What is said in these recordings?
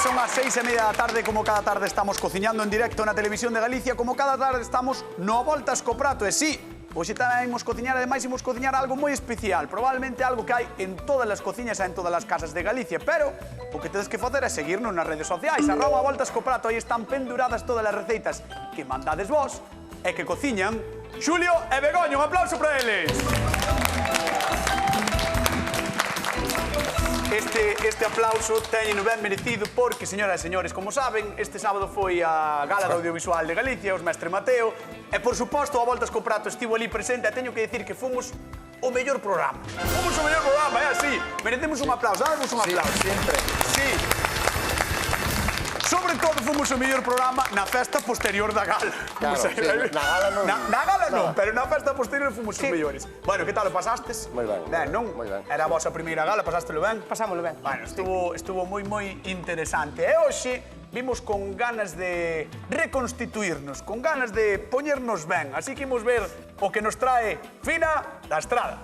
Son as 6:30 da tarde, como cada tarde estamos cociñando en directo na Televisión de Galicia, como cada tarde estamos no Voltas co Prato, e sí, hoxe tamén imos cociñar, ademais imos cociñar algo moi especial, probablemente algo que hai en todas as cociñas e en todas as casas de Galicia, pero o que tedes que facer é seguirnos nas redes sociais, @Voltas co Prato, aí están penduradas todas as receitas que mandades vos e que cociñan Xulio e Begoña, un aplauso para eles. Este aplauso teñeno ben merecido porque, señoras e señores, como saben, este sábado foi a Gala do Audiovisual de Galicia, os Mestre Mateo, e, por suposto, a Voltas co Prato estivo ali presente e teño que dicir que fomos o mellor programa. Fomos o mellor programa, é así. Merecemos un aplauso, damos un aplauso. Sí, sempre. Sí. Sobre todo, fomos o mellor programa na festa posterior da gala. Claro, sí, na gala non. Na gala non, pero na festa posterior fomos os mellores. Bueno, que tal o pasastes? Moi ben. Ben, non? Moi ben. Era a vosa primeira gala, pasástelo ben? Pasámoslo ben. Bueno, estuvo moi interesante. E hoxe vimos con ganas de reconstituirnos, con ganas de poñernos ben. Así que imos ver o que nos trae Fina da Estrada.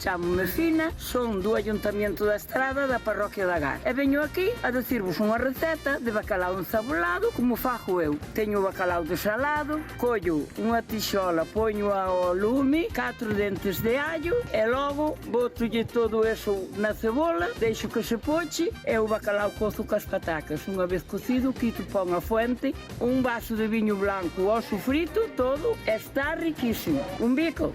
Chámome Fina, son do Ayuntamiento da Estrada da Parroquia da Gar. E veño aquí a decirvos unha receta de bacalao ensabolado como fago eu. Teño o bacalao desalado, collo unha tixola, poño ao lume, 4 dentes de allo e logo botolle todo eso na cebola, deixo que se poche e o bacalao cozo cas patacas. Unha vez cocido, quito pon a fuente, un vaso de viño blanco ao sofrito, todo, está riquísimo. Un bico.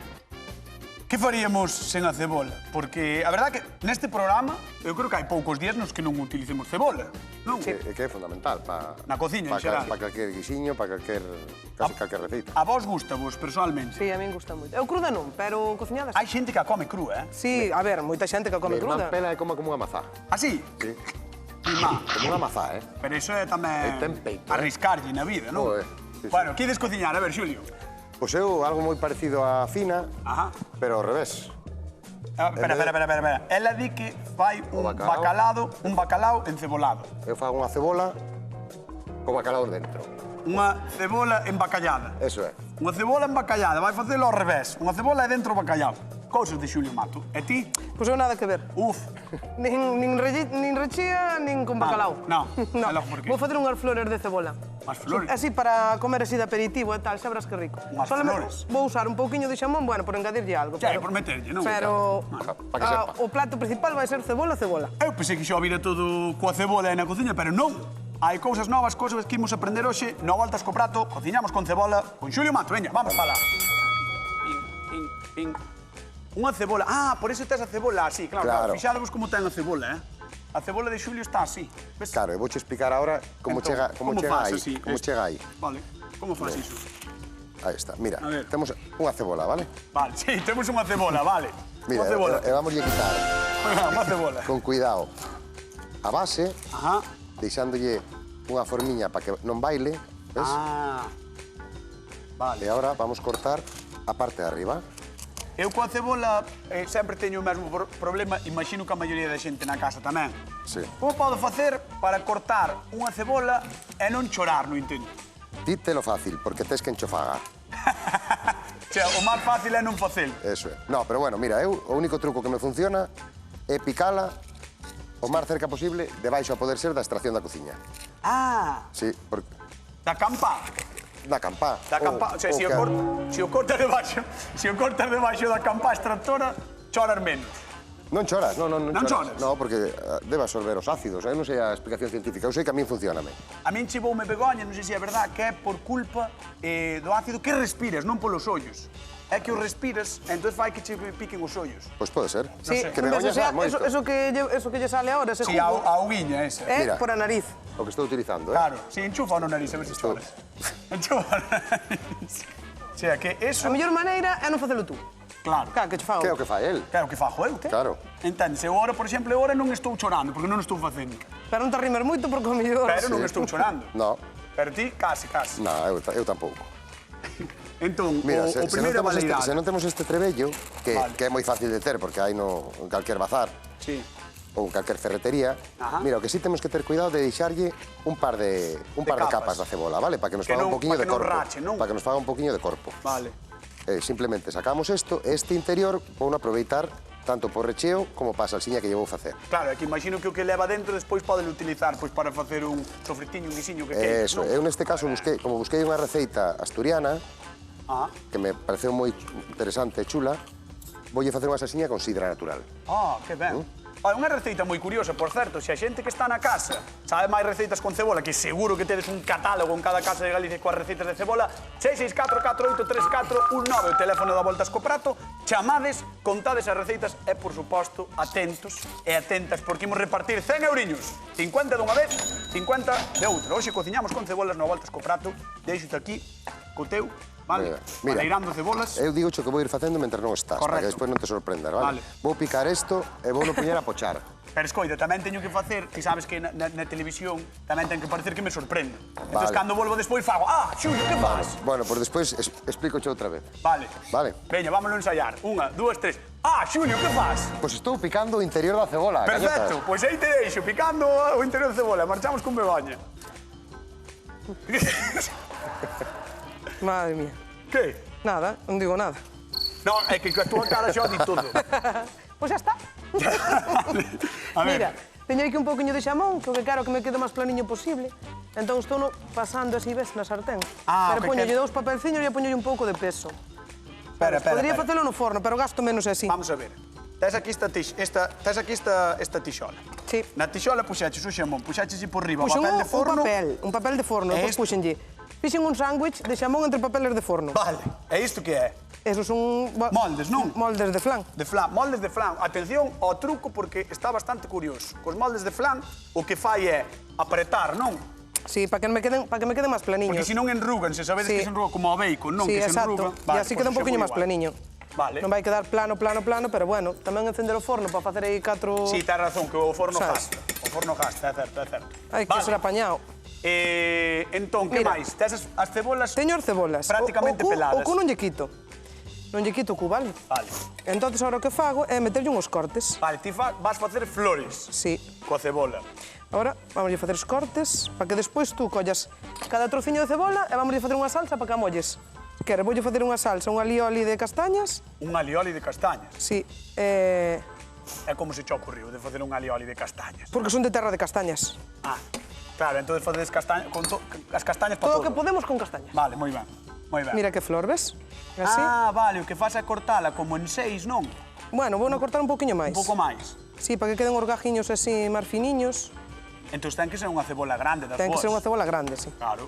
Que faríamos sen a cebola? Porque a verdade que neste programa eu creo que hai poucos días nos que non utilicemos cebola, non? Que é fundamental para Na cociña, en xeral. Para calquer guixiño, para casi calquer receita. A vos gusta vos, personalmente? Sí, a min gusta moito. Eu cruda non, pero cociñada Hai xente que a come crúa, eh? sí, a ver, moita xente que a come Mi irmán cruda. pela é como unha mazá. Así? Sí. Irmán. Como unha mazá, Pero iso é tamén Ten peito, arriscarlle na vida, non? Joder, sí, sí. Bueno, que ides cociñar? A ver, Xulio. Pois eu algo moi parecido a Fina, Ajá. pero ao revés. Espera. Ela di que fai un bacalao encebolado. Eu fago unha cebola con bacalao dentro. Unha cebola embacallada. Eso é. Unha cebola embacallada, vai facelo ao revés. Unha cebola é dentro do bacalao. Cousas de Xulio Mato. E ti? Pois eu nada que ver. Uf. Nin rechía, nin con bacalao. No. É logo por qué. Vou facer unhas flores de cebola. As flores? Así para comer así de aperitivo e tal, sabrás que rico. Unhas flores? Vou usar un pouquiño de xamón, bueno, por engadirlle algo. Sí, por meterlle, non? Pero Pa que sepa. o plato principal vai ser cebola. Eu pensei que xo vira todo coa cebola e na cociña, pero non. Hai cousas novas, cousas que imos aprender hoxe. No Voltas co Prato, cociñamos con cebola. Con Xulio Mato, veña, vamos para lá. Ping. Unha cebola. Ah, por eso tes a cebola así, claro. Fixadevos como ten a cebola, A cebola de Xulio está así. Ves? Claro, eu vouche explicar agora como Entón, chega aí. así? Como chega aí. Vale. Como faz iso? Aí está. Mira, A ver. temos unha cebola, vale? Vale, sí, temos unha cebola, vale. Mira, Unha cebola. e vamos a quitar Unha cebola. con cuidado a base, Ajá. deixándolle unha formiña para que non baile, ves? Ah. E agora vamos cortar a parte de arriba. Eu coa cebola sempre teño o mesmo problema, imagino que a maioría da xente na casa tamén. Sí. Como podo facer para cortar unha cebola e non chorar no intento? Dítelo fácil, porque tes que enchofagar. O sea, o máis fácil é non facelo. Eso é. No, pero bueno, mira, eu o único truco que me funciona é picala o máis cerca posible debaixo a poder ser da extracción da cociña. Ah, Sí, porque da campá. da campá. Da campá, o sea, se o cortas debaixo da campá extractora, choras menos. Non choras, non Non choras? No, porque debe absorber os ácidos. Eu non sei a explicación científica, eu sei que a min funciona. A min chivoume Begoña, non sei se é verdad, que é por culpa do ácido que respiras, non polos ollos. É que o respiras, e entón fai que che piquen os ollos. Pois pode ser. Sí, Que Begoña sabe moito. eso que lle sale ahora, ese Si, jugo, a uguiña esa. Mira. por a nariz. O que estou utilizando, Claro, si enchufa no nariz, a ver se choras. Enchufa no nariz. O sea, que eso... A mellor maneira é non facelo tú. Claro. Claro, que che fago. Que é o que fai el? Claro, que fajo eu. Claro. Entendes, eu ahora, por exemplo, eu ahora non estou chorando, porque non estou facendo. Pero non te rimes moito porque o mellor... Pero non estou chorando. No, Pero ti, casi. no, eu tampouco. Entón, Mira, o primeiro se non temos este trebello, Vale. que é moi fácil de ter, porque hai en calquer bazar, Sí. ou en calquer ferretería, Ajá. mira, o que sí temos que ter cuidado de deixarlle un par de capas da cebola, vale? Para que nos Que faga un non- poquinho para de que non corpo. rache, non? Para que nos faga un poquinho de corpo. Vale. Simplemente sacamos isto, este interior, vou aproveitar tanto por recheo como para a salsiña que lle vou facer. Claro, é que imagino que o que leva dentro despois pode utilizar para facer un sofritiño, un guisiño que queira. Eso, eu neste caso, como busquei unha receita asturiana, que me pareceu moi interesante e chula, voulle facer unha salsiña con sidra natural. Que ben. Unha receita moi curiosa, por certo, se a xente que está na casa sabe máis receitas con cebola, que seguro que tedes un catálogo en cada casa de Galicia coas receitas de cebola, 664-483419, o teléfono da Voltas co Prato, chamades, contades as receitas e, por suposto, atentos e atentas, porque imos repartir 100 euriños, 50 dunha vez, 50 de outra. Hoxe cociñamos con cebolas no Voltas co Prato, deixote aquí, co teu, vale? Maleirando cebolas. Eu digo que vou ir facendo mentre non estás, para que despois non te sorprendas, vale? Vou picar isto e vou non poñer a pochar. Pero escoita, tamén teño que facer, ti sabes que na televisión tamén ten que parecer que me sorprende. Entón, cando volvo despois fago, Xulio, que faz? Bueno, pois despois explícoche outra vez. Vale. Vale. Veña, vámonos ensayar. 1, 2, 3. Xulio, que faz? Pois estou picando o interior da cebola. Perfecto, pois aí te deixo, picando o interior da cebola. Marchamos con Begoña. Madre mía. Que? Nada, non digo nada. Non, é que a túa cara xa di todo. Pois xa está. A ver. Mira, teño aquí un pouquiño de xamón, que quero que me quede o máis planiño posible. Entón estou pasando así, ves, na sartén. Pero poñolle 2 papelciños e poñolle un pouco de peso. Espera. Podría facelo no forno, pero gasto menos así. Vamos a ver. Tes aquí esta tixola. Sí. Na tixola puxaches o xamón, puxaches por riba o Puxen papel de forno. un papel de forno, depois puxenlle. Fixen un sándwich de xamón entre papeles de forno. Vale, e isto que é? Esos son... Moldes, non? Moldes de flan. De flan, moldes de flan. Atención ao truco porque está bastante curioso. Cos moldes de flan, o que fai é apretar, non? Sí, para que me queden máis planiños. Porque se non enrugan, se sabedes que se enruga como o bacon, non? Sí, Que se enruga. exacto. E así queda un poquinho máis planiño. Vale. Non vai quedar plano, pero bueno, tamén encender o forno para facer aí 4... Sí, tens razón, que o forno gasta. O forno gasta, é certo, é certo. Hai que ser apañado. Entón, que máis? Tes as cebolas... Teño as cebolas. Prácticamente peladas. O cu non lle quito. Non lle quito o cu, vale? Vale. Entonces, ahora o que fago é meterlle uns cortes. Vale, ti vas facer flores. Sí. Coa cebola. Ahora, vamos a facer os cortes para que despois tú collas cada trociño de cebola e vamos a facer unha salsa para que a molles. Quero, voulle facer unha salsa, un alioli de castañas. Un alioli de castañas? Sí. É como se che ocurriu de facer un alioli de castañas? Porque son de terra de castañas. Claro, entón facedes as castañas para todo. Todo o que podemos con castañas. Vale, moi ben. Moi ben. Mira que flor, ves? Así. Vale, o que faz é cortala como en 6, non? Bueno, vou cortar un poquinho máis. Un pouco máis. Sí, para que queden os gajiños así máis finiños. Entón ten que ser unha cebola grande das boas. Ten que ser unha cebola grande, sí. Claro.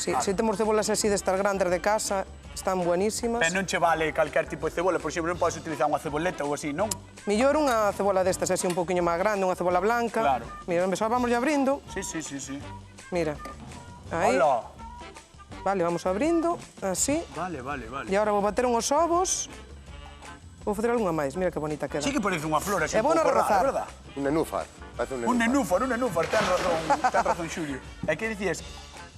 Sí, se temos cebolas así destas grandes de casa, están buenísimas. Pero non che vale calquer tipo de cebola, por exemplo, non podes utilizar unha ceboleta ou así, non? Millor unha cebola destas así un poquinho máis grande, unha cebola blanca. Claro. Mira, vamos abrindo. Sí. Mira. Aí. Hola. Vale, vamos abrindo, así. Vale. E agora vou bater uns ovos. Vou facer algunha máis, mira que bonita queda. Sí que parece unha flor así un pouco rara, verdad? Un nenúfar. Un nenúfar, ten razón, Xulio. E que dicías?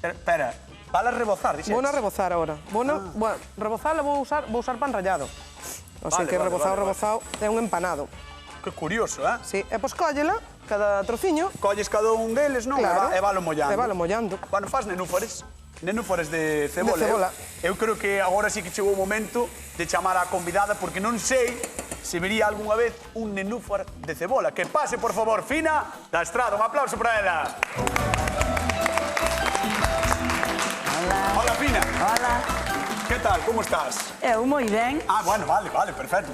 Espera, vala rebozar, dixes? Vou a rebozar agora. Bueno, rebozar vou usar pan rallado. O sea que rebozado é un empanado. Que curioso, eh? Sí, e pois cóllela, cada trociño. Colles cada un deles, non? Claro. E valo mollando. E valo mollando. Bueno, faz nenúfares de cebola. De cebola. Eu creo que agora sí que chegou o momento de chamar á convidada, porque non sei se vería algunha vez un nenúfar de cebola. Que pase, por favor, Fina da Estrada. Un aplauso para ela. Hola, Fina. Hola. Que tal, como estás? Eu moi ben. Bueno, vale, perfecto.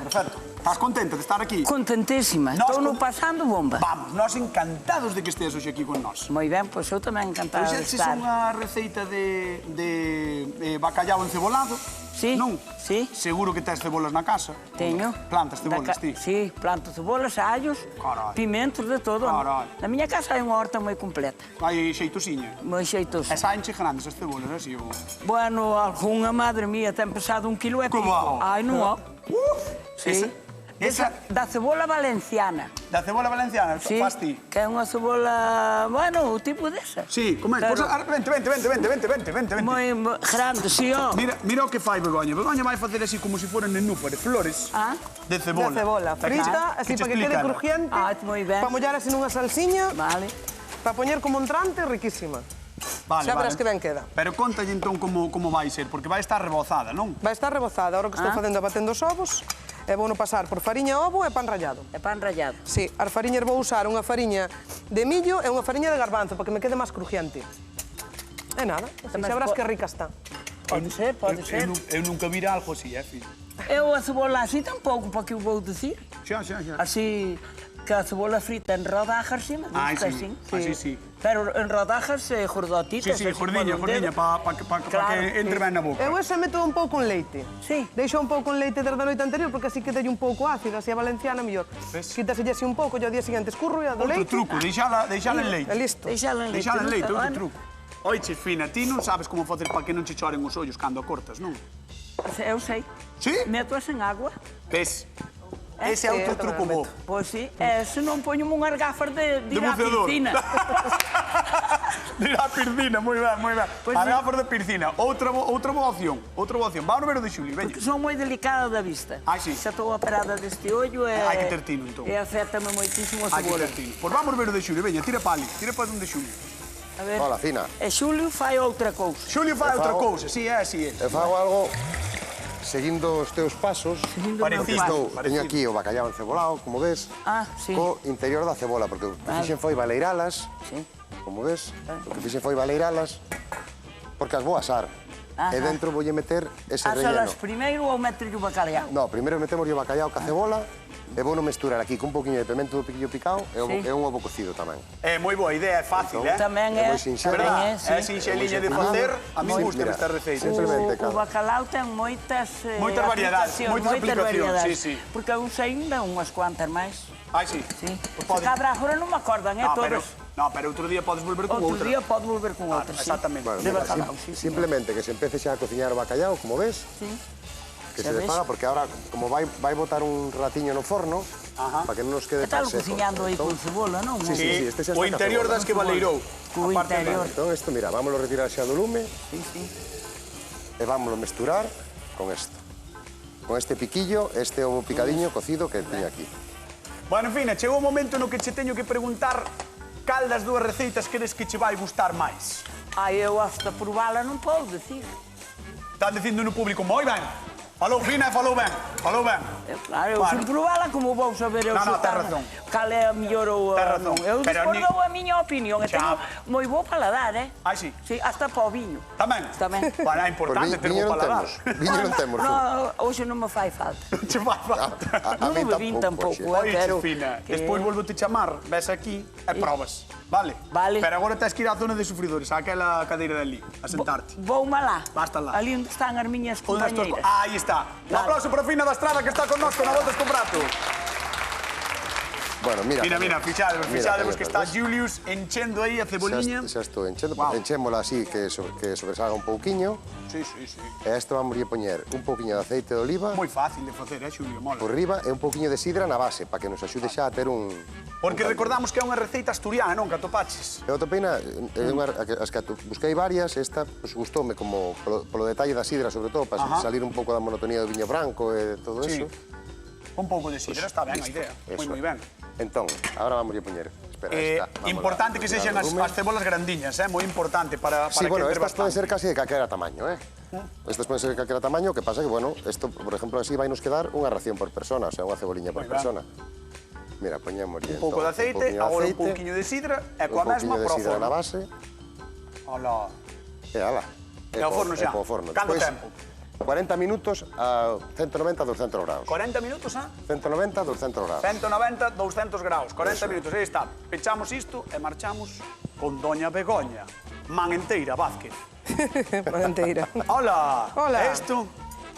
Estás contenta de estar aquí? Contentísima. Estou no pasando bomba. Vamos, nós encantados de que esteas hoxe aquí con nós. Moi ben, pois eu tamén encantada de Pois estar. unha receita de bacallau encebolado, Sí, non? sí. Seguro que tes cebolas na casa. Teño. Plantas cebolas, ti? Sí, planto cebolas, allos, Carai. pimentos, de todo. Carai. Na miña casa hai unha horta moi completa, Hai xeitosiña. moi xeitosa. E saenche grandes as cebolas, así o... Bueno, algunha madre mía ten pesado 1 quilo e pico. Como? Ai, non. Sí. Esa Da cebola valenciana. da cebola valenciana, Sí, faz ti? que é unha cebola, bueno, o tipo desa. Sí, como é? Claro. Vente. Moi grande, sí, ó. Mira o que fai Begoña. Begoña vai facer así como se foran nenúfares, flores de cebola. De cebola, frita, así para que quede crujiente. Moi ben. Para mollar así nunha salsiña, Vale. para poñer como entrante, riquísima. Vale, Xa verás que ben queda. Pero contalle entón como vai ser, porque vai estar rebozada, non? Vai estar rebozada, ahora que estou facendo batendo os ovos. E vou pasar por fariña, ovo e pan rallado. É pan rallado. Sí, as fariñas vou usar unha fariña de millo e unha fariña de garbanzo para que me quede máis crujiente. E nada, así xa verás que rica está. Pode ser, pode ser. Eu nunca vira algo así, fillo. Eu a cebola así tampouco, para que eu vou dicir. Xa. Así que a cebola frita en rodajas, sí, me gusta, sí. sí. Así sí. Pero en rodajas gordotitas. Sí, gordiña, para que entre ben na boca. Eu ese meto un pouco en leite. Sí. Deixo un pouco en leite desde a noite anterior porque así quedalle un pouco ácido, así a valenciana mellor. Quítaselle así un pouco e ao día seguinte escurro e a do Outro leite. truco, deixala en leite. E listo. Deixala en leite. Deixala en leite, outro Bueno, truco. Oiche, Fina, ti non sabes como facer para que non che choren os ollos cando a cortas, non? Eu sei. Sí? Meto-as en agua. Ves? Ese é outro truco bo. Pois sí, se non poño unhas gafas de ir á buceador. piscina. De ir á piscina, moi ben, moi ben. Pois As sí. gafas de piscina. Outra boa opción. Vamos ver o de Xuli, veña. Porque son moi delicada da vista. Ah, sí? Xa estou operada deste ollo e... Hai que ter tino, entón. E afectame moitísimo a Hai que cebola. ter tino. Pois vamos ver o de Xuli, veña, tira para ali. Tira para onde Xuli. A ver. Hola, Fina. E Xulio fai outra cousa. Xuli fai Eu outra fago- cousa, si, é así. Eu fago algo seguindo os teus pasos. Seguindo o meu Parecido. paso. Teño aquí o bacallau encebolado, como ves, Ah, sí. co interior da cebola, porque o que fixen foi baleiralas, Sí. como ves, o que fixen foi baleiralas, porque as vou asar. Ajá. E dentro voulle meter ese relleno. Asalas primeiro ou metes o bacalhau? No, primeiro metemos o bacallau ca cebola e vou no mesturar aquí con un poquinho de pimento do piquillo picado Sí. e un ovo cocido tamén. É moi boa idea, é fácil, Entón, é? Tamén É é. moi sinxelo. Tamén Verdad? é, sí. É sinxeliña de facer. A mí Sí, gusta mira, esta receita. simplemente, O claro. bacalhau ten moitas Moitas variedades, moitas aplicacións, sí, sí. Porque eu sei ainda unhas cuantas máis. Ai, sí. Sí. Pois Se pode- cabra agora non me acordan, Pero outro día podes volver con Outro outra. día pode volver con outra, sí. Exactamente. Bueno, De mira, bacalao, sí, sí. simplemente que se empece xa a cociñar o bacallau, como ves, Sí. que Xa se ves. desfaga, porque ahora, como vai botar un ratiño no forno, Ajá. para que non nos quede Está tan seco. cociñando aí con cebola, non? Sí, sí, este xa O está interior cebola. das que baleirou. Co A parte interior. Entón, isto, mira, vámoslo retirar xa do lume Sí, sí. e vámoslo mesturar con isto. Con este piquillo, este ovo picadiño cocido que teño aquí. Bueno, en fin, chegou o momento no que che teño que preguntar cal das dúas receitas crees que che vai gustar máis. Ai, eu hasta probala non podo decir. Están dicindo no público, moi ben. Falou fina e falou ben. Falou ben. Claro, eu Bueno. sin probala como vou saber eu No, no, se tes tal- razón. cal é a mellor ou Tes a razón. non. Eu Pero ni- dou a miña opinión, e Xa. teño moi bo paladar, Ai, sí. Sí, hasta para o viño. Tamén? Tamén. Bueno, é importante ter viño bo non paladar. temos. Viño non temos. No, hoxe non me fai falta. Che vai falta. A Non mí me bebín tampouco, hoxe. Oye, pero... Fina, que- despois volvo te chamar, ves aquí e probas. Vale? Vale. Pero agora tens que ir á zona de sufridores, àquela cadeira de ali, a sentarte. Vou malá. Basta lá. Ali onde están as miñas Onde as tuas compañeiras. Aí está. Un Vale. aplauso para Fina da Estrada que está con nós na Voltas con Prato. Bueno, mira. Mira, fixadevos que está ves? Julius enchendo aí a ceboliña. Xa estou enchendo, Guau. enchémola así que sobresalga un pouquiño. Sí, sí, sí. E a isto vamos a poñer un pouquiño de aceite de oliva Moi fácil de facer, Xulio, mola. por riba e un pouquiño de sidra na base, para que nos axude xa a ter un... Porque recordamos que é unha receita asturiana, non? Que atopaches. Eu topeina, as que busquei varias, esta pues, gustoume como polo detalle da sidra, sobre todo, para Ajá. salir un pouco da monotonía do viño branco e todo Sí. eso. Un pouco de sidra, está ben a idea. Eso. Moi ben. Entón, agora vamos a poñer... Espera, esta. Vamos Importante a que retirar sexan o lume. as cebolas grandiñas, moi importante para Sí, que bueno, entre estas poden bastante. ser casi de calquera tamaño, Estas poden ser de calquera tamaño, o que pasa que, bueno, esto, por exemplo, así vai nos quedar unha ración por persona, o sea, unha ceboliña por Moi ben. persona. Mira, poñemos Un pouco de aceite, agora un pouquiño de sidra e coa mesma de pro sidra forno. na base, Hola. e ala. E ao forno xa. E ao forno. Canto Despois, tempo? 40 minutos a 190 a 200 graus. 40 minutos, 190 a 200 graus. 190, 200 graus, 40 Eso. minutos, aí está. Pechamos isto e marchamos con Doña Begoña, man enteira, Vázquez. Manteira. Hola. Hola. Esto?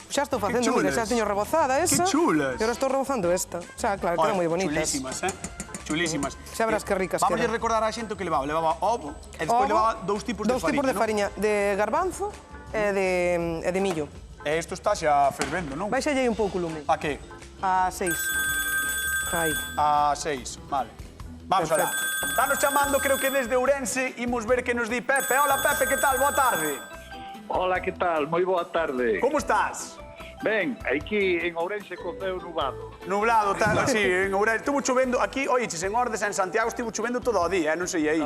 Xa estou Que facendo, mira, chulas. xa teño rebozada esa. Que chulas. E agora estou rebozando esta. Xa, claro, quedan moi bonitas. Chulísimas, Chulísimas. Xa verás que ricas Vamos a quedan. recordar a xente o que levaba. Levaba ovo e despois Ovo, levaba dous tipos de farina, de fariña, de garbanzo e de millo. E isto está xa fervendo, non? Baixalle aí un pouco o lume. A que? A 6. Aí. A 6, vale. Vamos alá. Perfecto. Estános chamando, creo que desde Ourense, imos ver que nos di Pepe. Hola, Pepe, que tal? Boa tarde. Hola, que tal? Moi boa tarde. Como estás? Ben, aquí en Ourense coceu nublado. Nublado, sí, en Ourense. Estuvo chovendo aquí, oiches, en Ordes, en Santiago, estuvo chovendo todo o día, non sei aí.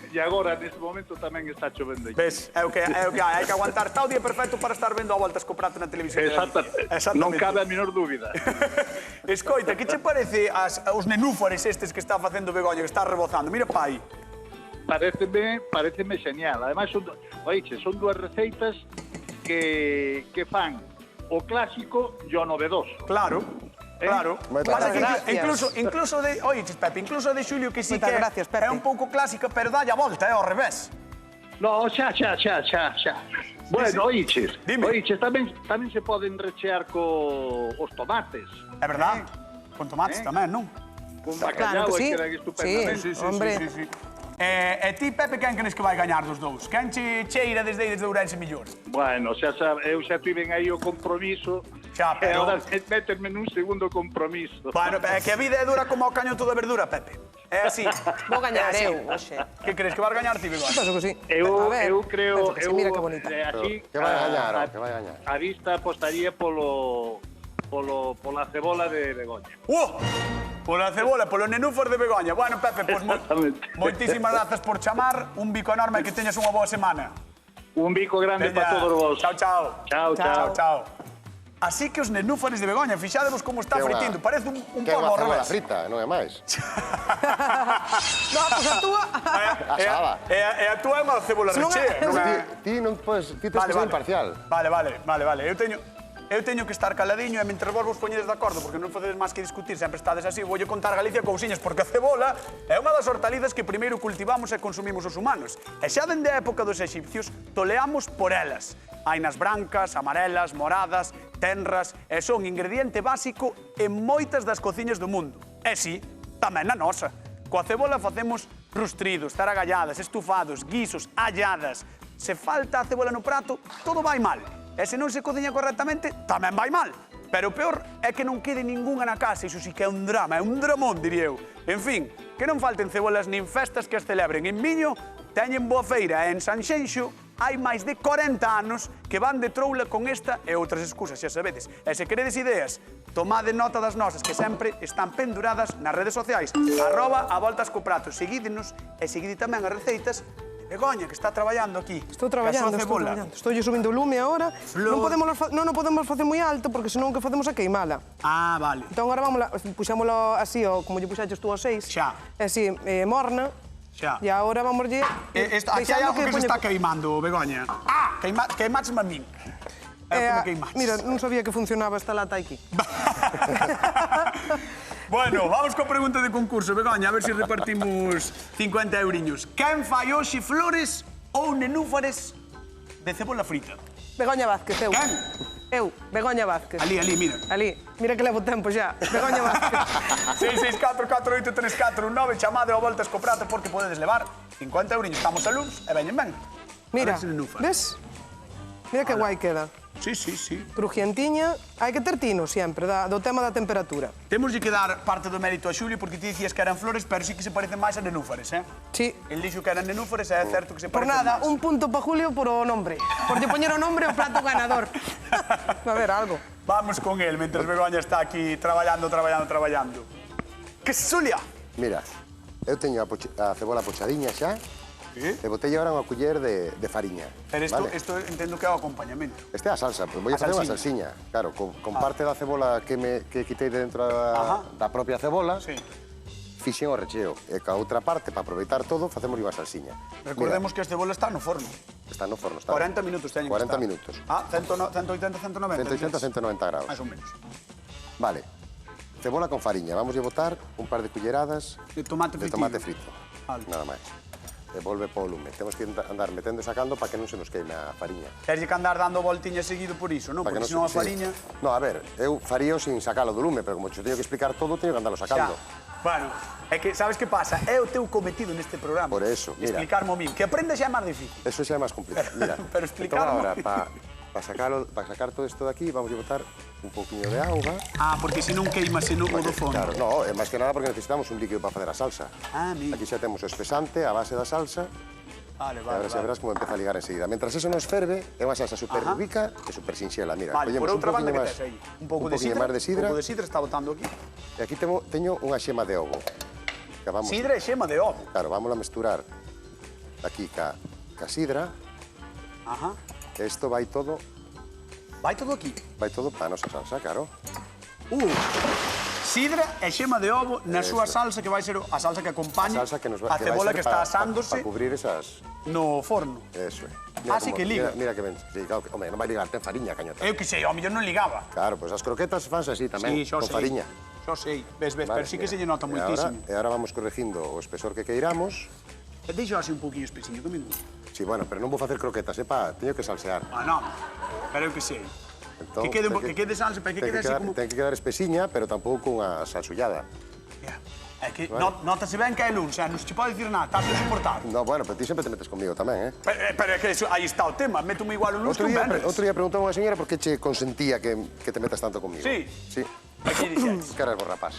E agora, neste momento, tamén está chovendo aquí. Ves, é o que hai que aguantar. Está o día perfecto para estar vendo a voltas co prato na televisión. Exactamente. Non cabe a menor dúbida. Escoita, que che parece os nenúfares estes que está facendo Begoña, que está rebozando? Mira pa aí. Pareceme genial. Ademais, son dúas receitas que fan o clásico e o novedoso. Claro. Claro. Moitas gracias. Incluso de, oiches, Pepe, incluso de Xulio que sí Moitas que gracias, Pepe. é un pouco clásica, pero dalle a volta, ao revés. No, xa. Bueno, oiches, tamén se poden rechear os tomates. É verdad? Con tomates tamén, non? Con bacalhau, sí. quedan estupendamente. Sí. Hombre. E ti, Pepe, quen crees que vai gañar dos dous? Quen che cheira desde aí, desde Ourense millor? Bueno, xa sabe, eu xa tiven aí o compromiso. Xa, pero... E agora meterme nun segundo compromiso. Bueno, é que a vida é dura como o cañoto da verdura, Pepe. É así. Vou gañar É así. eu, oxe. Que crees que vas gañar ti, Begoña? Penso que sí. Eu creo... penso que sí, mira que bonita. Aquí, Que vai gañar, que vai gañar. a vista apostaría pola cebola de Begoña. Pola cebola, polo nenúfar de Begoña. Bueno, Pepe, pois Exactamente. moitísimas grazas por chamar. Un bico enorme, que teñas unha boa semana. Un bico grande para todos vos. Chao, chao. Chao. Así que os nenúfares de Begoña, fixadevos como está fritindo. Parece un Que é polvo ao unha cebola revés. frita, non é máis. No, pois a túa... Asada. E a túa é unha cebola Se non é- rechea. non é? Ti non podes, ti tens que ser imparcial. Vale. Eu teño que estar caladiño e mentre vos poñedes de acordo, porque non facedes máis que discutir, sempre estades así, voulle contar Galicia cousiñas, porque a cebola é unha das hortalizas que primeiro cultivamos e consumimos os humanos. E xa dende a época dos exipcios, toleamos por elas. Hainas brancas, amarelas, moradas, tenras, e son ingrediente básico en moitas das cociñas do mundo. E si, tamén na nosa. Coa cebola facemos rustridos, zaragalladas, estufados, guisos, alladas. Se falta a cebola no prato, todo vai mal. E se non se cociña correctamente, tamén vai mal. Pero o peor é que non quede ningunha na casa, iso sí que é un drama, é un dramón, diría eu. En fin, que non falten cebolas nin festas que as celebren. En Miño teñen boa feira e en Sanxenxo hai máis de 40 anos que van de troula con esta e outras excusas, xa sabedes. E se queredes ideas, tomade nota das nosas que sempre están penduradas nas redes sociais. @avoltascoprato. Seguídenos e seguide tamén as receitas Begoña, que está traballando aquí. Estou traballando. Estou subindo o lume agora. Non podemos facer moi alto, porque senón que facemos a queimala. Ah, vale. Entón agora puxámoslo así, como lle puxaches tú aos 6. Xa. Así, morna. Xa. E agora vamoslle... Aquí hai algo que se está queimando, Begoña. Queimaches a min. Mira, non sabía que funcionaba esta lata aquí. Bueno, vamos coa pregunta de concurso, Begoña, a ver se repartimos 50 euriños. Quen fai hoxe flores ou nenúfares de cebola frita? Begoña Vázquez, eu. Quen? Eu, Begoña Vázquez. Ali, mira. Ali, mira que levo tempo xa. Begoña Vázquez. 664-483419, chamade ao voltas co prato porque podedes levar 50 euriños. Estamos a luz e veñen ben. Mira, ves? Mira que guai queda. Sí. Crujientiña. Hai que ter tino sempre, do tema da temperatura. Temos que dar parte do mérito a Xulio porque ti dicías que eran flores, pero sí que se parecen máis a nenúfares, eh? Sí. El dixo que eran nenúfares e é certo que se Por parecen nada, máis. un punto para Julio por o nombre. Por lle poñer o nombre ao plato ganador. A ver, algo. Vamos con él, mentre Begoña está aquí traballando. Que Xulia? Mira, eu teño a cebola pochadiña xa, e botei agora unha culler de fariña. Pero isto entendo que é o acompañamento. Este é a salsa, pero vou facer unha salsiña. Claro, con parte da cebola que quitei de dentro da propia cebola, fixen o recheo. E ca outra parte, para aproveitar todo, facemos unha salsiña. Recordemos que a cebola está no forno. Está no forno, está. 40 minutos teñen que estar. 40 minutos. 180, 190. 180, 190 graus. Más ou menos. Vale. Cebola con fariña. Vamos a botar un par de culleradas de tomate frito. Nada máis. E volve po lume. Temos que andar metendo e sacando para que non se nos queime a fariña. Queres que andar dando voltiñas seguido por iso, non? Porque senón a fariña... No, a ver, eu farío sin sacalo do lume, pero como te teño que explicar todo, teño que andalo sacando. Bueno, é que, sabes que pasa? É o teu cometido neste programa. Por eso, mira. Explicarmo a mí. Que aprenda xa é máis difícil. Eso xa é máis complicado, mira. Pero explicarmo... Entón, agora, para sacar todo isto de aquí, vamos a botar un pouquinho de auga. Porque se non queima, se non o do fondo. Claro, no, é máis que nada porque necesitamos un líquido para facer a salsa. Mira. Aquí xa temos o espesante, a base da salsa. Vale, E agora xa verás como empeza a ligar enseguida. Mentras eso nos ferve, é unha salsa super rica e super sinxela. Mira, Vale, por collemos outra banda que máis- tes aí? Un pouco de poquinho sidra. máis de sidra. Un pouco de sidra está botando aquí. E aquí teño unha xema de ovo. Que vamos, Sidra e xema de ovo. claro, vamos a mesturar aquí ca sidra. Ajá. E isto vai todo Vai todo aquí. para a nosa salsa, claro. Sidra e xema de ovo na súa salsa que vai ser a salsa que A acompaña salsa que nos a cebola que está para asándose cubrir esas... no forno. Eso é. Así que liga. Mira que ben. Sí, claro, home, non vai ligar, ten fariña, cañota. Eu que sei, ao mellor non ligaba. Claro, pois as croquetas fanse así tamén, Sí, xo con sei. fariña. Xo sei. Ves, Vale, pero sí que mira. se lle nota E moitísimo. agora vamos corregindo o espesor que queiramos. E deixo así un poquinho espesiño, que me gusta. Sí, bueno, pero non vou facer croquetas, teño que salsear. Ah, non. Pero eu que sei. Entón, Que quede ten salsa, pero que quede así como... Ten que quedar espesiña, pero tampouco unha salsullada. Ya. É que Vale. notase ben que é lun, xa, non se che pode dicir nada, estás a soportar. No, bueno, pero ti sempre te metes comigo tamén, eh? Pero é que aí está o tema, métome igual o luns Outro con día, venres. outro día preguntou unha señora por que che consentía que te metas tanto comigo. Sí? Sí. Aquí dixetes. Que eras bo rapaz.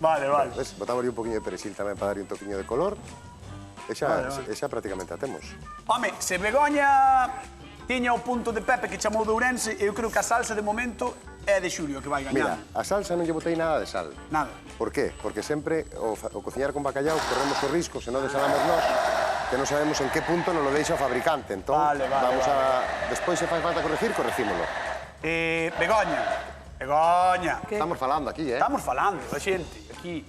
Vale, vale. Ves, botamos un poquinho de perexil tamén para darlle un toquiño de color. E xa, Vale, vale. e xa prácticamente a temos. Home, se Begoña tiña o punto de Pepe que chamou de Ourense, eu creo que a salsa de momento é de Xulio que vai Mira, gañando. a salsa non lle botei nada de sal. Nada. Por qué? Porque sempre o cociñar con bacallau corremos o risco, se non desalamos nós, que non sabemos en que punto nos lo deixa o fabricante. Entón, Vale, vamos a... Despois, se fai falta corregir, corregímolo. Begoña. Estamos falando aquí, eh? Estamos falando da xente, aquí.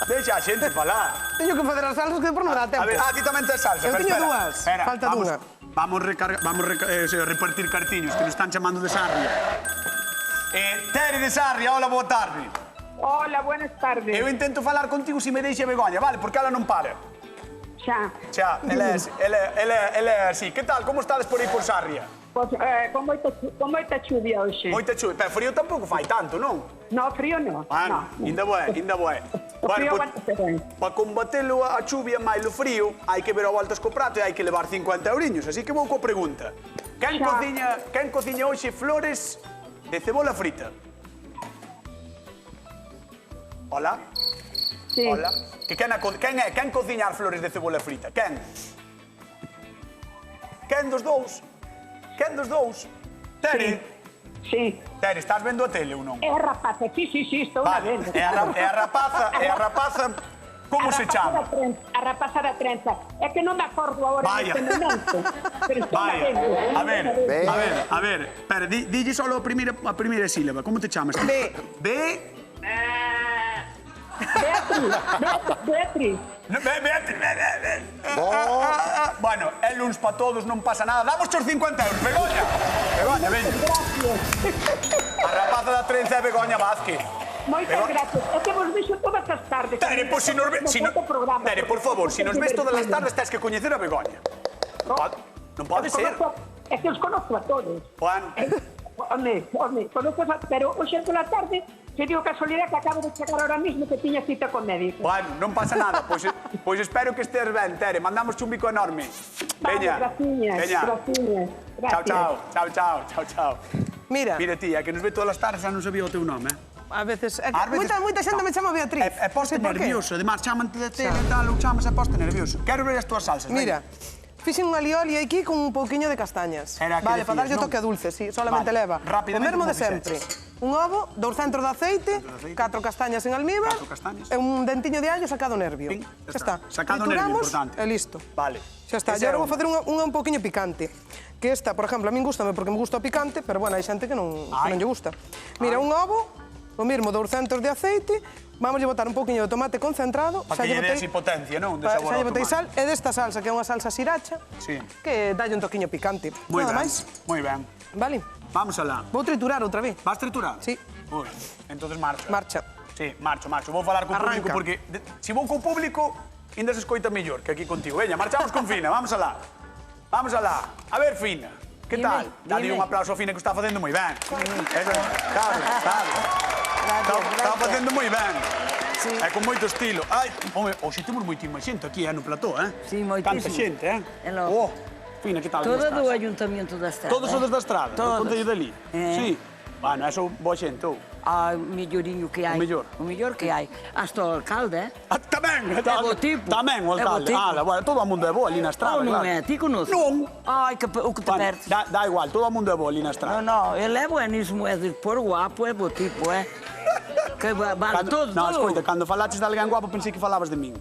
Deixa a xente falar. Teño que facer as salsas que por non dá tempo. A ver, ti tamén tes salsa. Eu pero teño espera, dúas, espera, falta vamos, dunha. Vamos repartir cartiños, que nos están chamando de Sarria. Tere de Sarria, hola, boa tarde. Hola, buenas tardes. Eu intento falar contigo se me deixa Begoña, vale? Porque ela non para. Xa. Xa, ela é así. Que tal, como estades por aí por Sarria? Pois, con moita chuvia hoxe. Moita chuvia, pero frío tampouco fai tanto, non? No, frío no. Bueno, ainda boé. O frío aguántase ben. Para combatelo a chuvia máis o frío, hai que ver a voltas co prato e hai que levar 50 euriños. Así que vou coa pregunta. Quen cociña hoxe flores de cebola frita? Hola? Sí. Hola? Quen cociña as flores de cebola frita? Quen? Quen dos dous? Quen dos dous? Tere? Sí. Tere, estás vendo a tele ou non? É a rapaza, sí, estou na Vale, vendo. é a rapaza, como se chama? A rapaza da trenza. É que non me acordo agora Vaya. neste momento. Pero estou na Vaya, vendo. a ver, espera, dille solo a primeira sílaba, como te chamas? B. Beatriz. Beatriz. Bueno, é luns para todos, non pasa nada. Damos os 50 euros, Begoña. Begoña, ven. Gracias. A rapaza da trenza é Begoña Vázquez. Moitas gracias. É que vos vexo todas as tardes. Tere, por si nos ve... Tere, por favor, si nos ves todas as tardes, tens que coñecer a Begoña. Non pode ser. É que os conozco a todos. Juan, Home, conozco a... Pero hoxe pola tarde se dio casualidade que acabo de chegar ahora mismo que tiña cita con médico. Bueno, non pasa nada, pois espero que estés ben, Tere. Mandamos un bico enorme. Veña. Graciñas. Chao. Mira, Mira, tía, que nos ve todas as tardes, xa non sabía o teu nome, a veces... Ás veces- Moita xente me chama Beatriz. É poste Non sei por qué. nervioso, además, chamante de tele e tal, ou chamas é poste nervioso. Quero ver as túas salsas, Mira, fixen unha alioli aquí con un pouquiño de castañas. Era que Vale, para decías, darlle non? toque dulce, sí, solamente Vale, leva. rapidamente, O mesmo como de sempre. Un ovo, 200 de aceite, 4 castañas en almíbar, 4 castañas. e un dentiño de allo sacado nervio. Pin, Xa está. Sacado nervio, Trituramos importante. e listo. Vale. Xa está. Ese E era agora vou facer unha un pouquiño picante. Que esta, por exemplo, a min gustame porque me gusta o picante, pero bueno, hai xente que non lle gusta. Mira, un ovo, o mesmo 200 de aceite, vamos a botar un pouquiño de tomate concentrado. Para que lle des potencia, non? De sabor Xa ao lle botei tomate. sal e desta salsa, que é unha salsa sriracha, Sí. que dalle un toquiño picante. Moi Nada ben, máis. moi ben. Vale. Vamos alá. Vou triturar outra vez. Vas triturar? Sí. Ui, entonces marcha. Marcha. Sí, marcho. Vou falar co público Arranca. porque se vou co público, ainda se escoita mellor que aquí contigo. Veña, marchamos con Fina, vamos alá. Vamos alá. A ver, Fina, que tal? Dale un aplauso a Fina que o está facendo moi ben. Claro. Está facendo moi ben. Sí. É con moito estilo. Ai, home, hoxe temos moitísima xente aquí, no plató, Sí, moitísimo. Tanta xente, É logo. Fina, que tal? Toda como do estás? Ayuntamiento da Estrada. Todos os da Estrada, do Todos. Concello de Lí? Sí. Bueno, eso boa xente, ou? O melloriño que hai. O mellor. O mellor que hai. Hasta o alcalde, Tamén, bo tipo. Tamén o É bo alcalde. tipo. Bueno, todo o mundo é bo ali na estrada, Oh, non claro. é, ti conoces? Non. Ai, o que te Bueno, perdes. dá igual, todo o mundo é bo ali na estrada. No, ele é buenísimo, é de por guapo, é bo tipo, é. Que vale todo, Non, todo. escoita, cando falaches de alguén guapo pensei que falabas de min.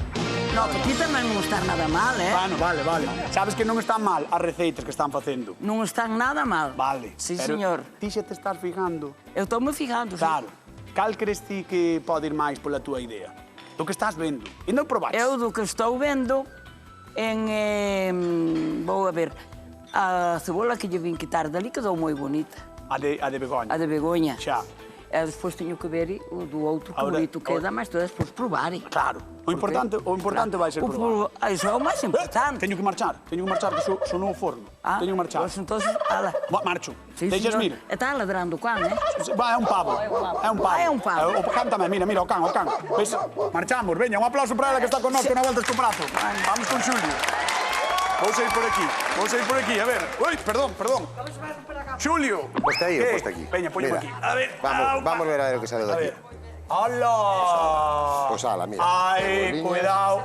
No, que ti tamén non estás nada mal, Bueno, vale. Sabes que non están mal as receitas que están facendo. Non están nada mal. Vale. Sí, pero señor. Ti xe te estás fijando. Eu estou-me fijando, sí. Claro. Cal crees ti que pode ir máis pola túa idea? Do que estás vendo. E non probaches. Eu do que estou vendo vou a ver, a cebola que lle vin quitar dali quedou moi bonita. A de Begoña. A de Begoña. Xa. E despois teño que ver o do outro que Ahora- bonito queda, mas tu despois probar. Claro. O importante vai ser probar. Iso é o máis importante. Teño que marchar, que son no forno. Teño que marchar. Pois entonces, ala. Marcho. Sí, Deixas señor. mir? Está ladrando o can, Va, é un pavo. É un pavo. É un pavo. O cántame, mira, o can. Ves? Marchamos, veña, un aplauso para ela que está con nós, na volta escoprato. Vamos con Xulio. Vou sair por aquí, a ver. Ui, perdón. Xulio. Poste aí, ¿Qué? poste aquí. Veña, poño Mira. aquí. A ver. Vamos a ver a ver o que sale de A aquí. ver. ¡Hala! Pois ala, mira. Ai, Cebolinha.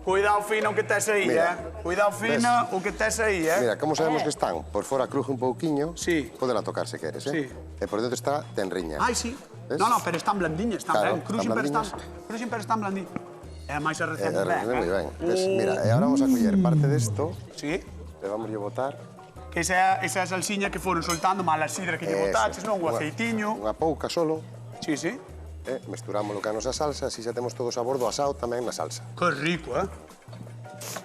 cuidado fino o que tes aí, Mira. Cuidado fino o que tes aí, Mira, como sabemos que están? Por fora cruje un pouquiño. Sí. Podela tocar se queres, Sí. E por dentro está tenriña. Ai, sí. Ves? No, pero están blandiñas, están Claro, ben. Cruxen, pero están están blandiñas. E máis a receta ben. moi ben. Ves? Mira, e agora vamos a coller parte desto, Sí. e vamos a botar. Que esa é a salsiña que foron soltando mal a sidra que lle Eso. botaches, non? O aceitiño. Unha pouca solo. Sí, sí. E mesturamos ca nosa salsa, así xa temos todo o sabor do asado tamén na salsa. Que rico,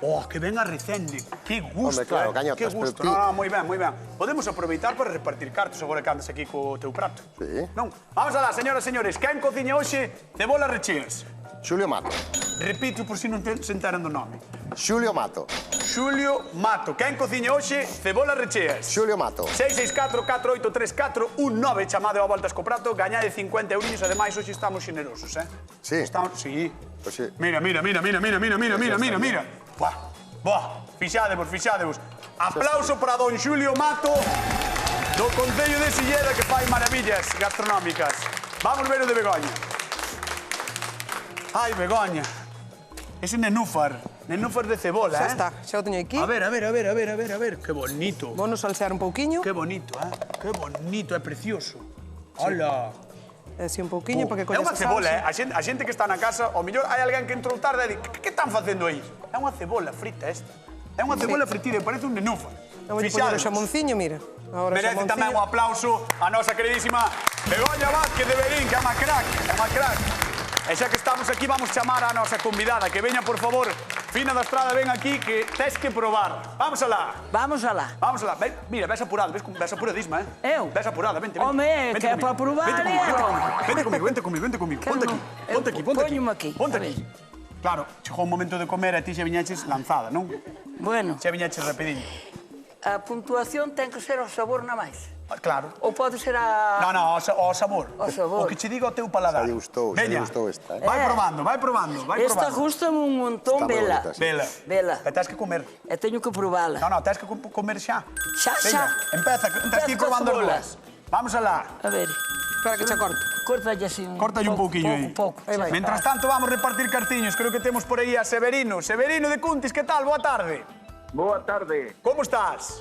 Oh, que ben a recende. Que gusto, Hombre, claro, Que gañotas, gusto. pero ti- No, moi ben. Podemos aproveitar para repartir cartos agora que andas aquí co teu prato. Sí. Non? Vamos alá, señoras e señores. Quen cociña hoxe cebolas recheas? Xulio Mato. Repito por si non se enteran do nome. Xulio Mato. Xulio Mato. Quen cociña hoxe cebolas recheas? Xulio Mato. 664-4834-19. Chamade a voltas co prato, gañade 50 eurinhos. Ademais, hoxe estamos xenerosos, Sí. Sí. Pois sí. Mira. Buah. Fixadevos. Aplauso para don Xulio Mato do Concello de Silleda que fai maravillas gastronómicas. Vamos ver o de Begoña. Ai, Begoña. Ese nenúfar de cebola, Xa está, xa o teño aquí. A ver. Que bonito. Vou salsear un pouquiño. Que bonito, Que bonito, é precioso. Hola. Así un pouquiño para que É collas unha a cebola, salsa. A xente que está na casa, ao mellor hai alguén que entrou tarde e di, que están facendo aí? É unha cebola frita esta. É unha cebola fritida, parece un nenúfar. Vou poñer o xamonciño, mira. Ahora o Merece tamén un xamonciño. aplauso a nosa queridísima Begoña Vázquez de Berín, que é unha crack. E xa que estamos aquí, vamos chamar a nosa convidada, que veña, por favor, Fina da Estrada, ven aquí, que tes que probar. Vamos alá. Vamos alá. Mira, ves apurado, ves apuradisma, Eu? Ves apurada, vente. Home, que é para probar, Vente comigo. Ponte aquí. Póñome aquí. Ponte A ver. aquí. Claro, chegou o momento de comer e ti xa viñaches lanzada, non? Bueno, Xa viñaches rapidinho. a puntuación ten que ser o sabor na máis. Claro. Ou pode ser a... No, o sabor. O sabor. O que che diga o teu paladar. Xa lle gustou Veña. esta, Vai probando. Esta gusta un montón, Está moi vela. bonita, sí. Vela. Vela. E tens que comer. E teño que probala. No, tens que comer xa. Xa. Veña, empeza, tens que ir Empeza probando as coa dúas. Vamos alá. A ver, Espera que xa corto. córtalle así un Córtalle un pouquiño aí. pouco. Aí vai. Mientras tanto, vamos repartir cartiños. Creo que temos por aí a Severino. Severino de Cuntis, que tal? Boa tarde. Boa tarde. Como estás?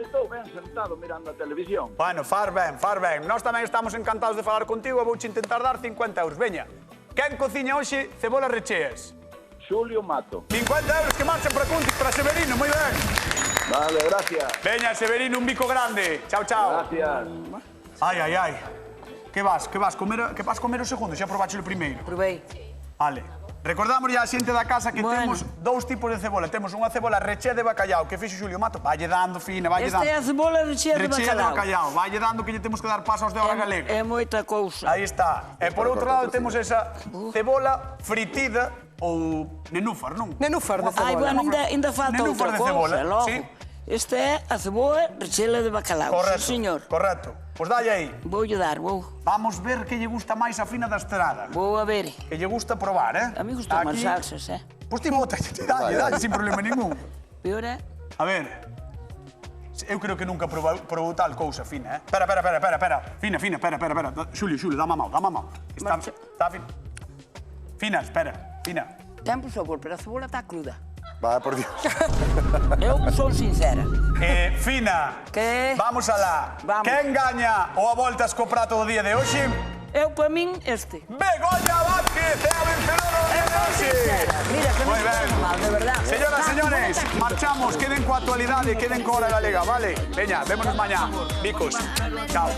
Estou ben sentado mirando a televisión. Bueno, far ben. Nós tamén estamos encantados de falar contigo e vouche intentar dar 50 euros. Veña, quen cociña hoxe cebolas recheas? Xulio Mato. 50 euros que marchan para Cuntis, para Severino, moi ben. Vale, gracias. Veña, Severino, un bico grande. Chao. Gracias. Ai. Que vas comer o segundo? Xa probache o primeiro. Probei. Vale. Recordamos a xente da casa que Bueno. temos dous tipos de cebola. Temos unha cebola rechea de bacallau que fixo Xulio Mato. Valle dando fina, valle Esta dando. é a cebola rechea de Rechea de bacalao. bacallau. Valle dando que lle temos que dar pasos de hora galega. É moita cousa. Aí está. E por outro lado temos esa cebola fritida ou nenúfar, non? Nenúfar de Ai, cebola. bueno, ainda falta Nenúfar outra de cebola, cousa, logo. sí. Esta é a cebola rechela de bacalao. Correcto. Sí, señor. Correcto. Pois dalle aí. Voulle dar, vou. Vamos ver que lle gusta máis a Fina da Estrada. Vou a ver. Que lle gusta probar, A mí gustan as Aquí. salsas, Pois ti bota, dalle, sin problema ningún. Peor é? A ver. Eu creo que nunca probou tal cousa, Fina, Espera. Fina, espera. Xulio, dá má mão. Está fina. Fina, espera. Fina. Ten, por favor, pero a cebola está cruda. Va, por Dios. Eu son sincera. Fina, Que? vamos alá. Vamos. Quen gaña o a voltas co prato do día de hoxe? Eu, para min, este. Begoña Vázquez é a vencedora do día de hoxe. Mira, que non Moi ben. está mal, de verdad. Señoras, señores, marchamos, queden coa actualidade, queden coa hora galega, vale? Veña, vémonos mañá. Bicos. Chao.